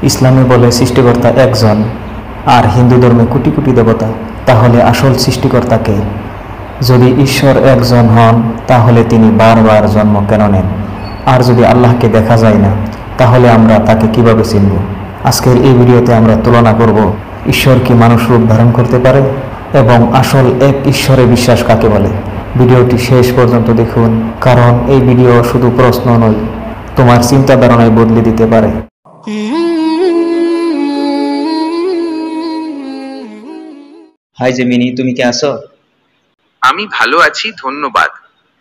ইসলামে বলে সৃষ্টিকর্তা একজন, আর হিন্দু ধর্মে কোটি কোটি দেবতা। তাহলে আসল সৃষ্টিকর্তাকে? যদি ঈশ্বর একজন হন, তাহলে তিনি বারবার জন্ম কেন নেন? আর যদি আল্লাহকে দেখা যায় না, তাহলে আমরা তাকে কিভাবে চিনব? আজকের এই ভিডিওতে আমরা তুলনা করব ঈশ্বর কি মানুষ রূপ ধারণ করতে পারে এবং আসল এক ঈশ্বরে বিশ্বাস কাকে বলে। ভিডিওটি শেষ পর্যন্ত দেখুন, কারণ এই ভিডিও শুধু প্রশ্ন নয়, তোমার চিন্তা ধারণায় বদলে দিতে পারে। হাই জেমিনি, তুমি কি আছো? আমি ভালো আছি, ধন্যবাদ।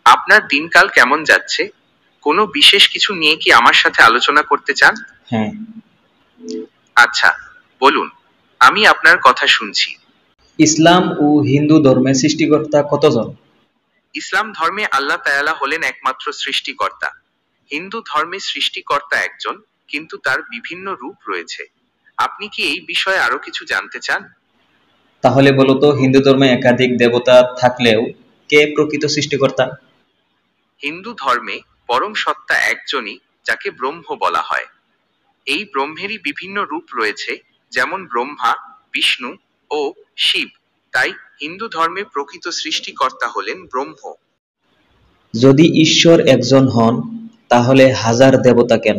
আপনার দিনকাল কেমন যাচ্ছে? কোনো বিশেষ কিছু নিয়ে কি আমার সাথে আলোচনা করতে চান? হ্যাঁ। আচ্ছা, বলুন, আমি আপনার কথা শুনছি। ইসলাম ও হিন্দু ধর্মে সৃষ্টিকর্তা কতজন? ইসলাম ধর্মে আল্লাহ তাআলা হলেন একমাত্র সৃষ্টিকর্তা। হিন্দু ধর্মে সৃষ্টিকর্তা একজন, কিন্তু তার বিভিন্ন রূপ রয়েছে। আপনি কি এই বিষয়ে আরো কিছু জানতে চান? তাহলে বলো তো, হিন্দু ধর্মে একাধিক দেবতা থাকলেও কে প্রকৃত সৃষ্টিকর্তা? হিন্দু ধর্মে পরম সত্তা একজনই, যাকে ব্রহ্ম বলা হয়। এই ব্রহ্মেরই বিভিন্ন রূপ রয়েছে, যেমন ব্রহ্মা, বিষ্ণু ও শিব। তাই হিন্দু ধর্মে প্রকৃত সৃষ্টিকর্তা হলেন ব্রহ্ম। যদি ঈশ্বর একজন হন, তাহলে হাজার দেবতা কেন?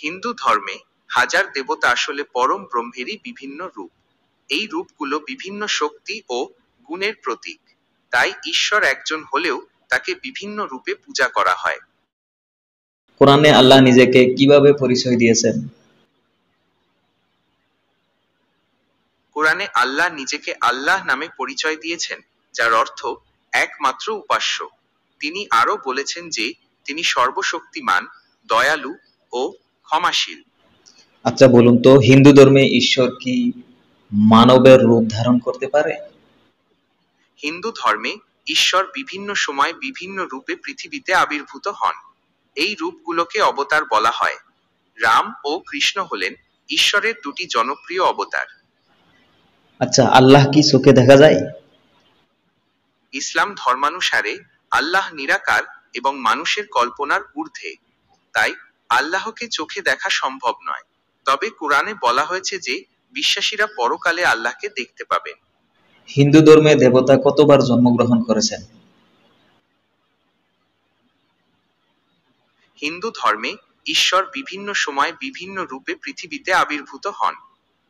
হিন্দু ধর্মে হাজার দেবতা আসলে পরম ব্রহ্মেরই বিভিন্ন রূপ। এই রূপগুলো বিভিন্ন শক্তি ও গুণের প্রতীক। তাই ঈশ্বর একজন হলেও তাকে বিভিন্ন রূপে পূজা করা হয়। কোরআনে আল্লাহ নিজেকে কিভাবে পরিচয় দিয়েছেন? কোরআনে আল্লাহ নিজেকে আল্লাহ নামে পরিচয় দিয়েছেন, যার অর্থ একমাত্র উপাস্য। তিনি আরো বলেছেন যে তিনি সর্বশক্তিমান, দয়ালু ও ক্ষমাশীল। আচ্ছা বলুন তো, হিন্দু ধর্মে ঈশ্বর কি মানবের রূপ ধারণ করতে পারে? হিন্দু ধর্মে ঈশ্বর বিভিন্ন সময় বিভিন্ন রূপে পৃথিবীতে আবির্ভূত হন। এই রূপগুলোকে অবতার বলা হয়। রাম ও কৃষ্ণ হলেন ঈশ্বরের দুটি জনপ্রিয় অবতার। আচ্ছা, আল্লাহ কি চোখে দেখা যায়? ইসলাম ধর্মানুসারে আল্লাহ নিরাকার এবং মানুষের কল্পনার ঊর্ধ্বে। তাই আল্লাহকে চোখে দেখা সম্ভব নয়। তবে কোরআনে বলা হয়েছে যে বিশ্বাসীরা পরকালে আল্লাহকে দেখতে পাবেন। হিন্দু ধর্মে দেবতা কতবার জন্মগ্রহণ করেছেন? হিন্দু ধর্মে ঈশ্বর বিভিন্ন সময় বিভিন্ন রূপে পৃথিবীতে আবির্ভূত হন।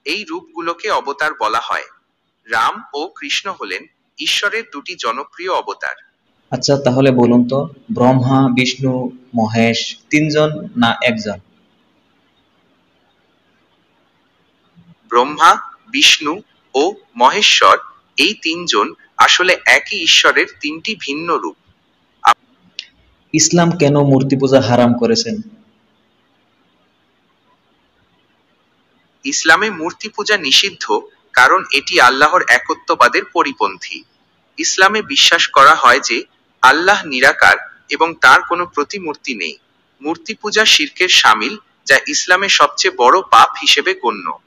এই রূপগুলোকে অবতার বলা হয়। রাম ও কৃষ্ণ হলেন ঈশ্বরের দুটি জনপ্রিয় অবতার। আচ্ছা তাহলে বলুন তো, ব্রহ্মা, বিষ্ণু, মহেশ তিনজন না একজন? ব্রহ্মা, বিষ্ণু ও মহেশ্বর, এই তিনজন আসলে একই ঈশ্বরের তিনটি ভিন্ন রূপ। ইসলাম কেন মূর্তি পূজা হারাম করেছেন? ইসলামে মূর্তি পূজা নিষিদ্ধ, কারণ এটি আল্লাহর একত্ববাদের পরিপন্থী। ইসলামে বিশ্বাস করা হয় যে আল্লাহ নিরাকার এবং তার কোনো প্রতিমূর্তি নেই। মূর্তি পূজা শিরকের শামিল, যা ইসলামে সবচেয়ে বড় পাপ হিসেবে গণ্য।